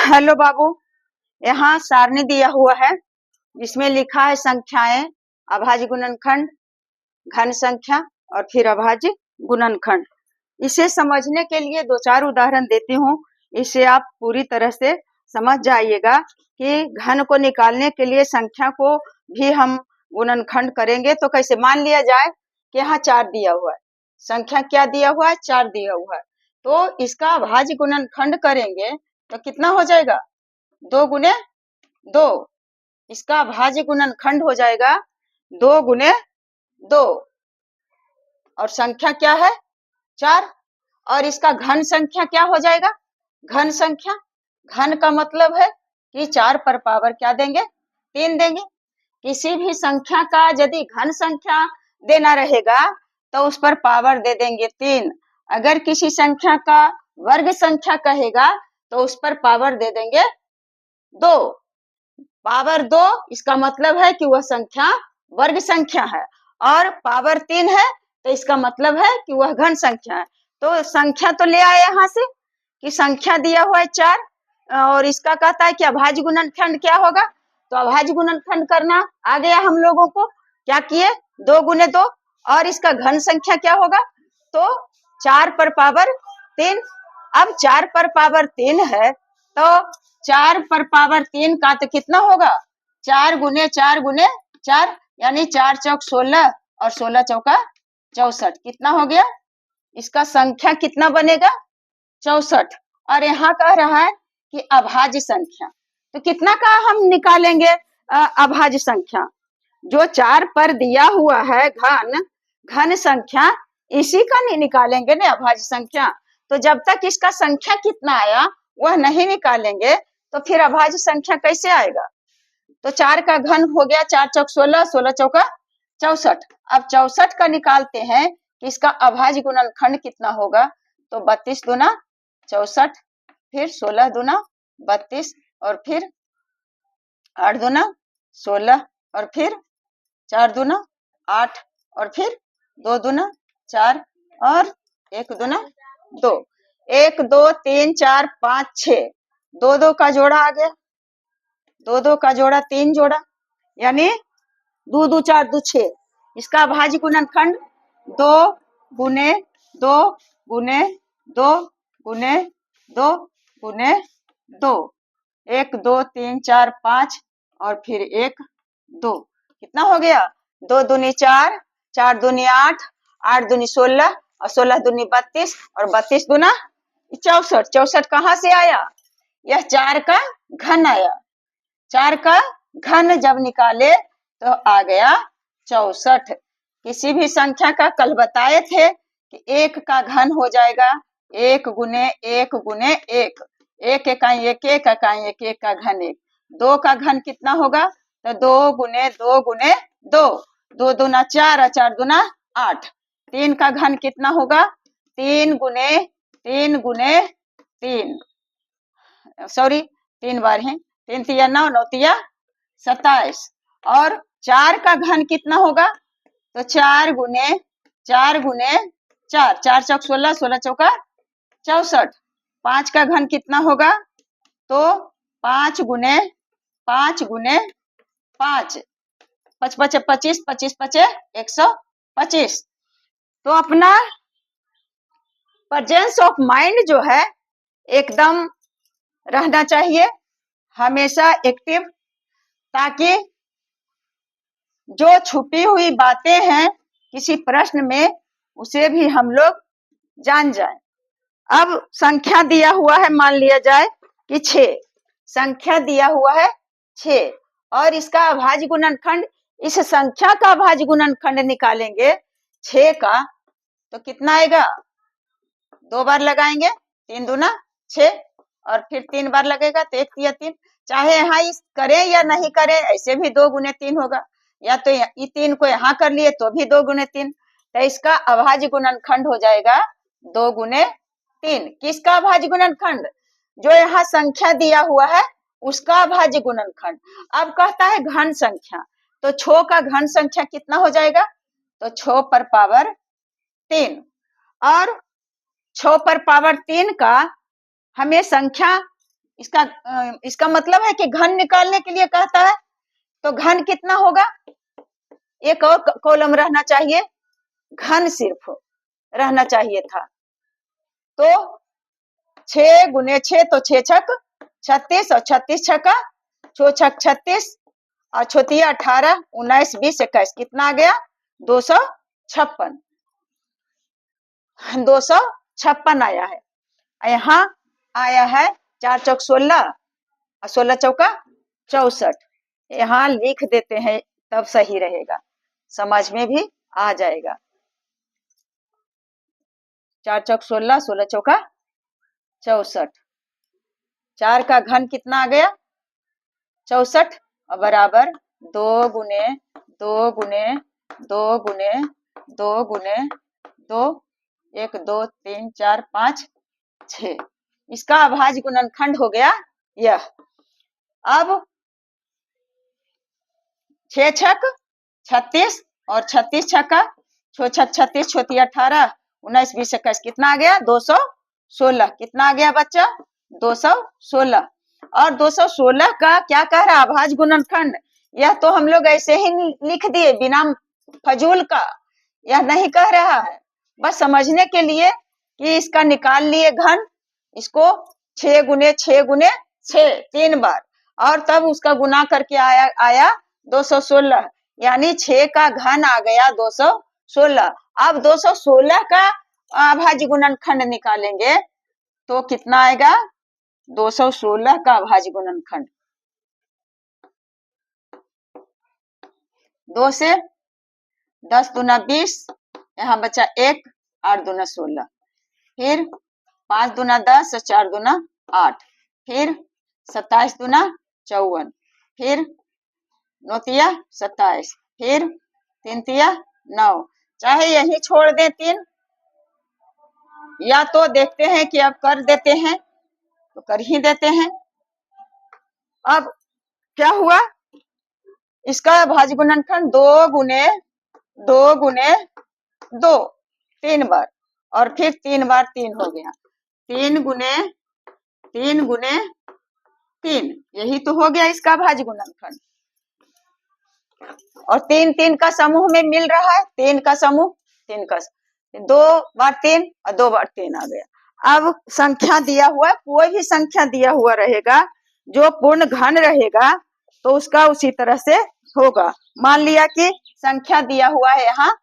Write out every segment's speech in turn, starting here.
Hello बाबू, यहाँ सारणी दिया हुआ है जिसमें लिखा है संख्याएं, अभाज्य गुणनखंड, घन संख्या और फिर अभाज्य गुणनखंड। इसे समझने के लिए दो चार उदाहरण देती हूँ। इसे आप पूरी तरह से समझ जाइएगा कि घन को निकालने के लिए संख्या को भी हम गुणनखंड करेंगे तो कैसे। मान लिया जाए कि यहाँ 4 दिया हुआ है, संख्या क्या दिया हुआ है, 4 दिया हुआ है, तो इसका अभाज्य गुणनखंड करेंगे तो कितना हो जाएगा, 2 गुने 2। इसका अभाज्य गुणनखंड हो जाएगा 2 गुने 2 और संख्या क्या है, 4। और इसका घन संख्या क्या हो जाएगा, घन संख्या, घन का मतलब है कि 4 पर पावर क्या देंगे, 3 देंगे। किसी भी संख्या का यदि घन संख्या देना रहेगा तो उस पर पावर दे देंगे 3। अगर किसी संख्या का वर्ग संख्या कहेगा तो उस पर पावर दे देंगे 2। पावर 2 इसका मतलब है कि वह संख्या वर्ग संख्या है, और पावर 3 है तो इसका मतलब है कि वह घन संख्या है। तो संख्या तो ले आए यहाँ से कि संख्या दिया हुआ है 4, और इसका कहता है कि अभाज्य गुणनखंड क्या होगा, तो अभाज्य गुणनखंड करना आ गया हम लोगों को। क्या किए, 2 गुने 2, और इसका घन संख्या क्या होगा, तो 4 पर पावर 3। अब 4 पर पावर 3 है तो 4 पर पावर 3 का तो कितना होगा, 4 गुने 4 गुने 4, यानी 4 चौक 16 और 16 चौका 64। कितना हो गया, इसका संख्या कितना बनेगा, 64। और यहाँ कह रहा है कि अभाज्य संख्या, तो कितना का हम निकालेंगे अभाज्य संख्या, जो 4 पर दिया हुआ है घन संख्या, इसी का नहीं निकालेंगे ना अभाज्य संख्या। तो जब तक इसका संख्या कितना आया वह नहीं निकालेंगे तो फिर अभाज्य संख्या कैसे आएगा। तो 4 का घन हो गया 4 चौक 16, 16 चौका 64। अब 64 का निकालते हैं कि इसका अभाज्य गुणनखंड कितना होगा, तो 32 दूना 64, फिर 16 दूना 32, और फिर 8 दूना 16, और फिर 4 दूना 8, और फिर 2 दूना 4, और 1 दूना 2। 1 2 3 4 5 6, 2 2 का जोड़ा आ गया, 2 2 का जोड़ा 3 जोड़ा, यानी 2 2 4 2 6। इसका अभाज्य गुणनखंड 2 गुने 2 गुने 2 गुने 2 गुने 2, 1 2 3 4 5 और फिर 1 2। कितना हो गया, 2 दूनी 4, 4 दूनी 8, 8 दूनी 16 और 16 दूनी 32 और 32 दूना 64। 64 कहाँ से आया, यह 4 का घन आया। 4 का घन जब निकाले तो आ गया 64। किसी भी संख्या का कल बताए थे कि 1 का घन हो जाएगा 1 गुने 1 गुने 1, 1 इकाई 1 1 इकाई 1 1 का घन 1। 2 का घन कितना होगा, तो 2 गुने 2 गुने 2, 2 दूना 4 और 4 दूना 8। 3 का घन कितना होगा, 3 गुने 3 गुने 3, सॉरी 3 बार है, 3 तिया 9, 9 तिया 27। और 4 का घन कितना होगा, तो 4 गुने 4 गुने 4, 4 चौक 16, 16 चौका 64। 5 का घन कितना होगा, तो 5 गुने 5 गुने 5, 5 5 25, 25 5 125। तो अपना प्रेजेंस ऑफ माइंड जो है एकदम रहना चाहिए, हमेशा एक्टिव, ताकि जो छुपी हुई बातें हैं किसी प्रश्न में उसे भी हम लोग जान जाएं। अब संख्या दिया हुआ है, मान लिया जाए कि 6, संख्या दिया हुआ है 6, और इसका अभाज्य गुणनखंड, इस संख्या का अभाज्य गुणनखंड निकालेंगे 6 का, तो कितना आएगा, 2 बार लगाएंगे, 3 दूना 6, और फिर 3 बार लगेगा तो 1 तिया 3। चाहे यहाँ इस करें या नहीं करें, ऐसे भी 2 गुने 3 होगा, या तो ये 3 को यहाँ कर लिए तो भी 2 गुने 3, तो इसका अभाज्य गुणनखंड हो जाएगा 2 गुने 3। किसका अभाज्य गुणनखंड, जो यहाँ संख्या दिया हुआ है उसका अभाज्य गुणनखंड। अब कहता है घन संख्या, तो 6 का घन संख्या कितना हो जाएगा, तो 6 पर पावर 3, और 6 पर पावर 3 का हमें संख्या इसका मतलब है कि घन निकालने के लिए कहता है, तो घन कितना होगा, एक और कॉलम रहना चाहिए, घन सिर्फ रहना चाहिए था। तो 6 गुने 6 तो 6 छक 36 और 36 छका 6 छक 36 और छोतिया 18 19 20 21 कितना आ गया 256 256 आया है। यहाँ आया है 4 चौक 16 और 16 चौका 64। यहाँ लिख देते हैं तब सही रहेगा, समझ में भी आ जाएगा। 4 चौक 16 16 चौका 64, 4 का घन कितना आ गया 64 और बराबर 2 गुने 2 गुने 2 गुने 2 गुने 2 1 2 3 4 5 6, इसका अभाज्य गुणनखंड हो गया यह। अब 6 छक 36 और 36 छक्का 6 छक 36 छोटी 18 19 20 21 कितना आ गया 216। कितना आ गया बच्चा 216। और 216 का क्या कह रहा है अभाज्य गुणनखंड, यह तो हम लोग ऐसे ही लिख दिए बिना फजूल का, यह नहीं कह रहा है, बस समझने के लिए कि इसका निकाल लिए घन, इसको 6 गुने 6 गुने 6 3 बार और तब उसका गुना करके आया 216, यानी 6 का घन आ गया 216। अब 216 का अभाज्य गुणनखंड निकालेंगे तो कितना आएगा 216 का अभाज्य गुणनखंड, 2 से 10 दूना 20, यहाँ बचा 1 8 दूना 16, फिर 5 दूना 10 और 4 दूना 8, फिर 27 दूना 54, फिर 9 तिया 27, फिर 3 तिया 9, चाहे यही छोड़ दे 3, या तो देखते हैं कि अब कर देते हैं तो कर ही देते हैं। अब क्या हुआ इसका अभाज्य गुणनखंड 2 गुने 2 गुने 2 3 बार और फिर 3 बार 3 हो गया, 3 गुने 3 गुने 3, यही तो हो गया इसका अभाज्य गुणनखंड। और 3 3 का समूह में मिल रहा है, 3 का समूह 3 का 2 बार 3 और 2 बार 3 आ गया। अब संख्या दिया हुआ, कोई भी संख्या दिया हुआ रहेगा जो पूर्ण घन रहेगा तो उसका उसी तरह से होगा। मान लिया कि संख्या दिया हुआ है, यहाँ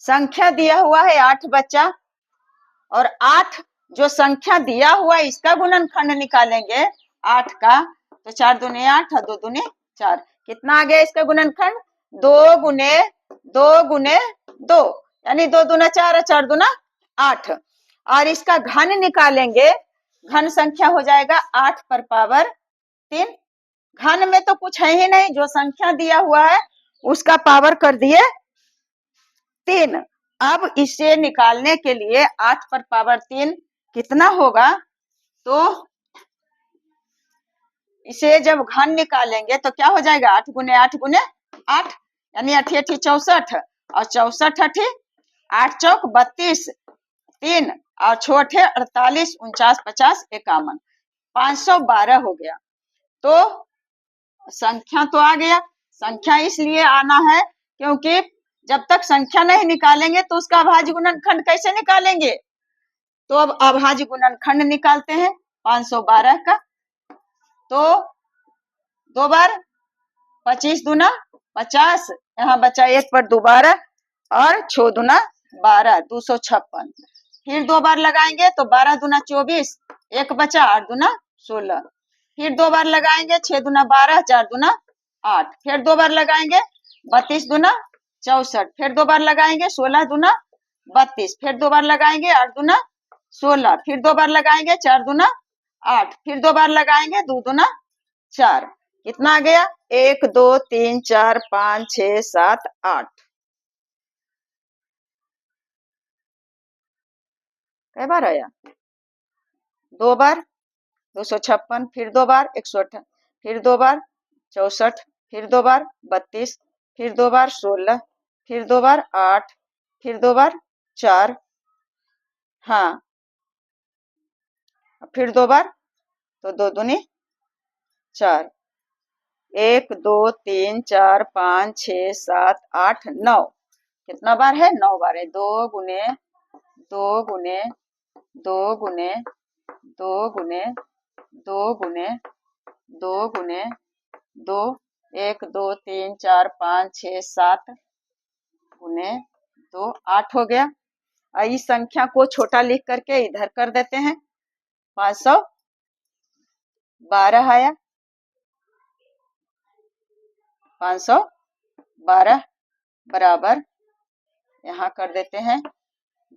संख्या दिया हुआ है 8 बच्चा, और 8 जो संख्या दिया हुआ है इसका गुणनखंड निकालेंगे 8 का, तो 4 दूने 8 और 2 दूने 4, कितना आ गया इसका गुणनखंड 2 गुने 2 गुने 2, यानी 2 दूना 4 और 4 दूना 8। और इसका घन निकालेंगे, घन संख्या हो जाएगा 8 पर पावर 3, घन में तो कुछ है ही नहीं, जो संख्या दिया हुआ है उसका पावर कर दिए 3। अब इसे निकालने के लिए 8 पर पावर 3 कितना होगा, तो इसे जब घन निकालेंगे तो क्या हो जाएगा 8 गुने 8 गुने 8, यानी 8 8 64 और 64 8 8 चौक 32 3 और 6 8 48 49 50 51 512 हो गया। तो संख्या तो आ गया, संख्या इसलिए आना है क्योंकि जब तक संख्या नहीं निकालेंगे तो उसका अभाज्य गुणनखंड कैसे निकालेंगे, तो अब अभाज्य गुणनखंड निकालते हैं 512 का, तो 2 बार 25 दूना 50, यहाँ बचा 1 पर 2 12 और 6 दूना 12 256, फिर 2 बार लगाएंगे तो 12 दूना 24, 1 बचा 8 दूना 16, फिर 2 बार लगाएंगे 6 दूना 12 4 दूना 8, फिर 2 बार लगाएंगे 32 दूना 64, फिर 2 बार लगाएंगे 16 दूना 32, फिर 2 बार लगाएंगे 8 दूना 16, फिर 2 बार लगाएंगे 4 दूना 8, फिर 2 बार लगाएंगे 2 दूना 4, कितना आ गया 1 2 3 4 5 6 7 8, कई बार आया 2 बार 256, फिर 2 बार 108, फिर 2 बार 64, फिर 2 बार 32, फिर 2 बार 16, फिर 2 बार 8, फिर 2 बार 4, हाँ, फिर 2 बार, तो 2 दूनी 4, 1 2 3 4 5 6 7 8 9, कितना बार है? 9 बार है। 2 गुने 2 गुने 2 गुने 2 गुने 2 गुने 2 गुने 2, 1 2 3 4 5 6 7 गुने 2, 8 हो गया। इस संख्या को छोटा लिख करके इधर कर देते हैं। 512 आया, 512 बराबर, यहाँ कर देते हैं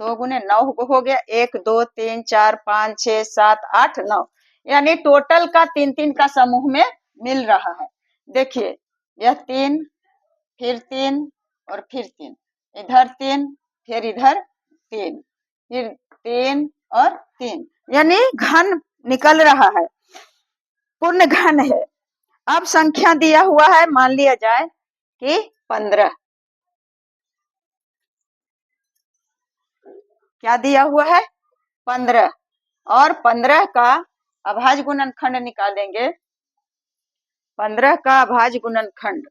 2 गुने 9 हो गया। 1 2 3 4 5 6 7 8 9, यानी टोटल का 3 का समूह में मिल रहा है। देखिए, यह 3, फिर 3 और फिर 3, इधर 3, फिर इधर 3, फिर 3 और 3, यानी घन निकल रहा है, पूर्ण घन है। अब संख्या दिया हुआ है, मान लिया जाए कि 15, क्या दिया हुआ है? 15, और 15 का अभाज्य गुणनखंड निकालेंगे। 15 का अभाज्य गुणनखंड,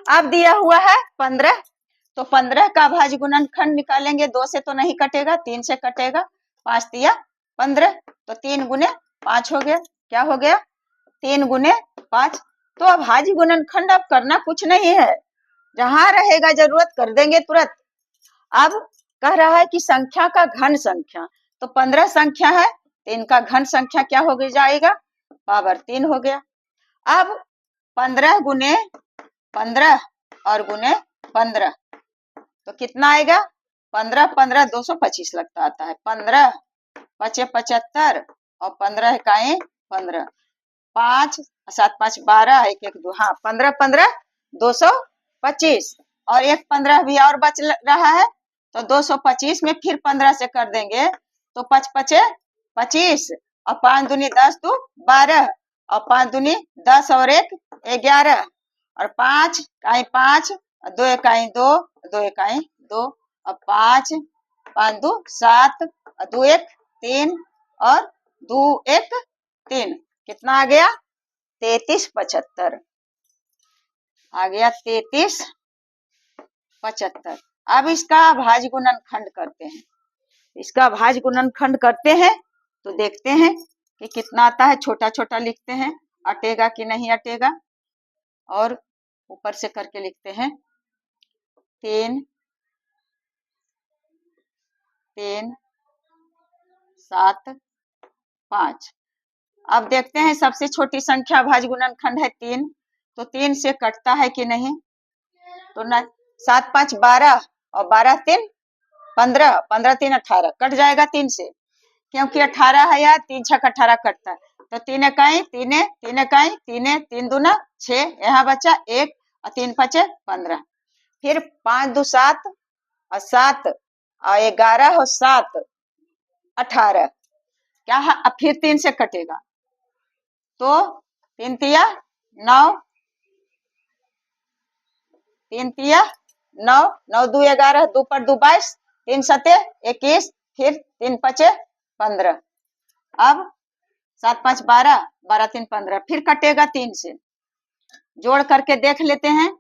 अब दिया हुआ है 15, तो 15 का अभाज्य गुणनखंड निकालेंगे। 2 से तो नहीं कटेगा, 3 से कटेगा। 5 तिया 15, तो 3 गुने 5 हो गया। क्या हो गया? 3 गुने 5। तो अभाज्य गुणनखंड अब करना कुछ नहीं है, जहां रहेगा जरूरत कर देंगे तुरंत। अब कह रहा है कि संख्या का घन संख्या, तो 15 संख्या है, तो इनका घन संख्या क्या हो जाएगा? पावर 3 हो गया। अब 15 गुने 15 और गुने 15, तो कितना आएगा? 15 15 225 लगता आता है। 15 5 75 और 15 इकाई 15, 5 7 5 12, 1 1 2, हाँ, 15 15 225, और एक 15 भी और बच रहा है, तो 225 में फिर 15 से कर देंगे, तो 5 5 25, और 5 दूनी 10 2 12, और 5 दूनी 10 और 1 11, और 5 इकाई 5, 2 इकाई 2, 2 इकाई 2, और 5 5 2 7, 2 1 3, और 2 1 3, कितना आ गया? 33 75 आ गया। 33 75। अब इसका अभाज्य गुणनखंड करते हैं। इसका अभाज्य गुणनखंड करते हैं तो देखते हैं कि कितना आता है। छोटा छोटा लिखते हैं, अटेगा कि नहीं अटेगा, और ऊपर से करके लिखते हैं। 3 3 7 5। अब देखते हैं, सबसे छोटी संख्या अभाज्य गुणनखंड है 3, तो 3 से कटता है कि नहीं, तो ना 7 5 12, और 12 3 15, 15 3 18, कट जाएगा 3 से, क्योंकि 18 है या 3 6 18 कटता है। तो 3 इकाई 3 3 इकाई 3 3 दूना 6, यहाँ बचा 1, और 3 5 15, फिर 5 2 7, और 7 और 11 और 7 18, क्या है? अब फिर 3 से कटेगा, तो 3 तिया 9, 3 तिया 9, 9 2 11, 2 पर 2 22, 3 7 21, फिर 3 5 15। अब 7 5 12, 12 3 15, फिर कटेगा 3 से। जोड़ करके देख लेते हैं,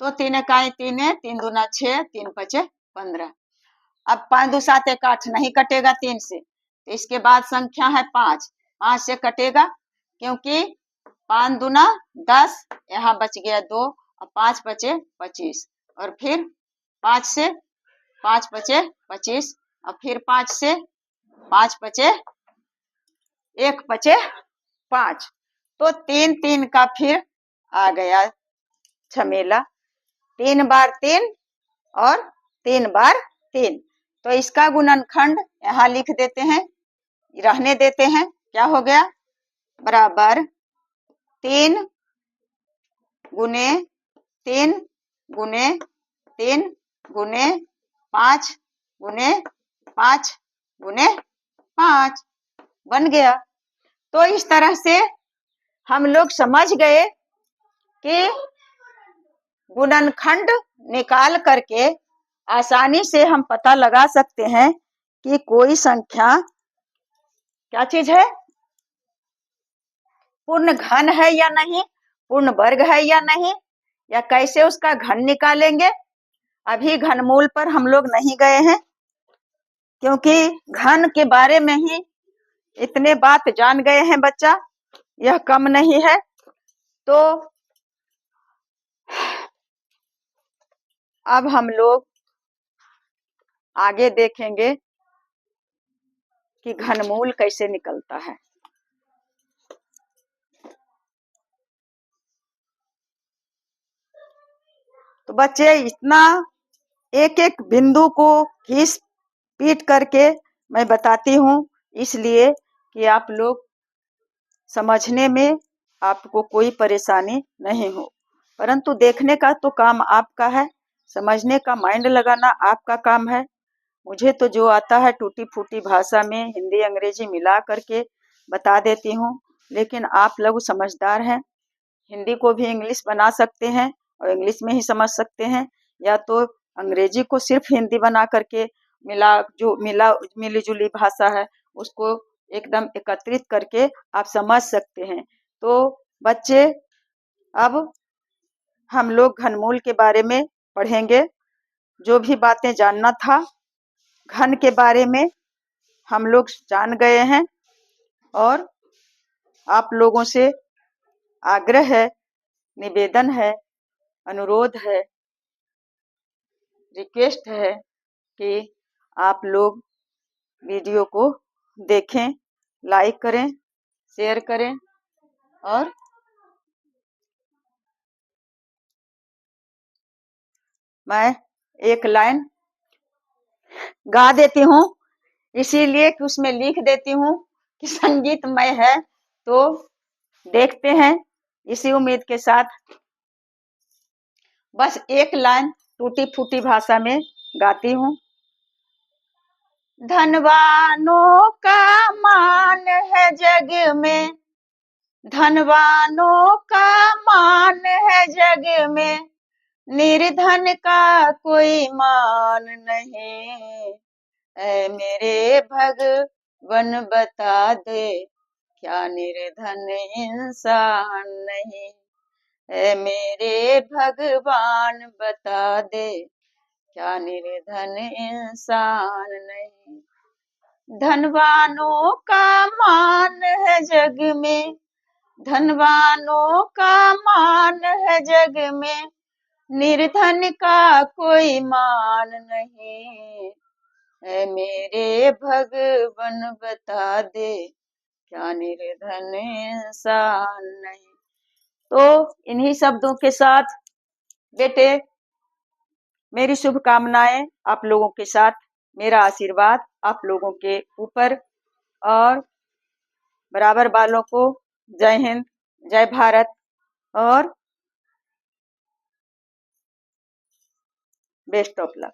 तो 3 इकाई 3 है, 3 दूना 6, 3 पचे 15। अब 5 दू 7 1 8 नहीं कटेगा 3 से, तो इसके बाद संख्या है 5, 5 से कटेगा क्योंकि 5 दूना 10, यहाँ बच गया 2 और 5 बचे 25, और फिर 5 से 5 बचे 25, और फिर 5 से 5 बचे 1 बचे 5, तो 3 3 का फिर आ गया झमेला, 3 बार 3 और 3 बार 3। तो इसका गुणनखंड यहाँ लिख देते हैं, रहने देते हैं। क्या हो गया? बराबर 3 गुने 3 गुने 3 गुने 5 गुने 5 गुने 5 बन गया। तो इस तरह से हम लोग समझ गए कि गुणनखंड निकाल करके आसानी से हम पता लगा सकते हैं कि कोई संख्या क्या चीज है, पूर्ण घन है या नहीं, पूर्ण वर्ग है या नहीं, या कैसे उसका घन निकालेंगे। अभी घनमूल पर हम लोग नहीं गए हैं क्योंकि घन के बारे में ही इतने बात जान गए हैं बच्चा, यह कम नहीं है। तो अब हम लोग आगे देखेंगे कि घनमूल कैसे निकलता है। तो बच्चे इतना एक एक बिंदु को घिस पीट करके मैं बताती हूँ, इसलिए कि आप लोग समझने में आपको कोई परेशानी नहीं हो, परंतु देखने का तो काम आपका है, समझने का माइंड लगाना आपका काम है। मुझे तो जो आता है टूटी फूटी भाषा में हिंदी अंग्रेजी मिला करके बता देती हूँ, लेकिन आप लोग समझदार हैं, हिंदी को भी इंग्लिश बना सकते हैं और इंग्लिश में ही समझ सकते हैं, या तो अंग्रेजी को सिर्फ हिंदी बना करके मिली जुली भाषा है उसको एकदम एकत्रित करके आप समझ सकते हैं। तो बच्चे अब हम लोग घनमूल के बारे में पढ़ेंगे, जो भी बातें जानना था घन के बारे में हम लोग जान गए हैं, और आप लोगों से आग्रह है, निवेदन है, अनुरोध है, रिक्वेस्ट है कि आप लोग वीडियो को देखें, लाइक करें, शेयर करें, और मैं एक लाइन गा देती हूँ, इसीलिए कि उसमें लिख देती हूँ कि संगीतमय है, तो देखते हैं इसी उम्मीद के साथ। बस एक लाइन टूटी फूटी भाषा में गाती हूँ। धनवानों का मान है जग में, धनवानों का मान है जग में, निर्धन का कोई मान नहीं। ऐ मेरे भगवन बता दे, क्या निर्धन इंसान नहीं। ऐ मेरे भगवान बता दे, क्या निर्धन इंसान नहीं। धनवानों का मान है जग में, धनवानों का मान है जग में, निर्धन का कोई मान नहीं। ऐ मेरे भगवन बता दे, क्या निर्धन इंसान नहीं। तो इन्हीं शब्दों के साथ बेटे मेरी शुभकामनाएं आप लोगों के साथ, मेरा आशीर्वाद आप लोगों के ऊपर, और बराबर वालों को जय हिंद, जय भारत, और बेस्ट ऑफ लक।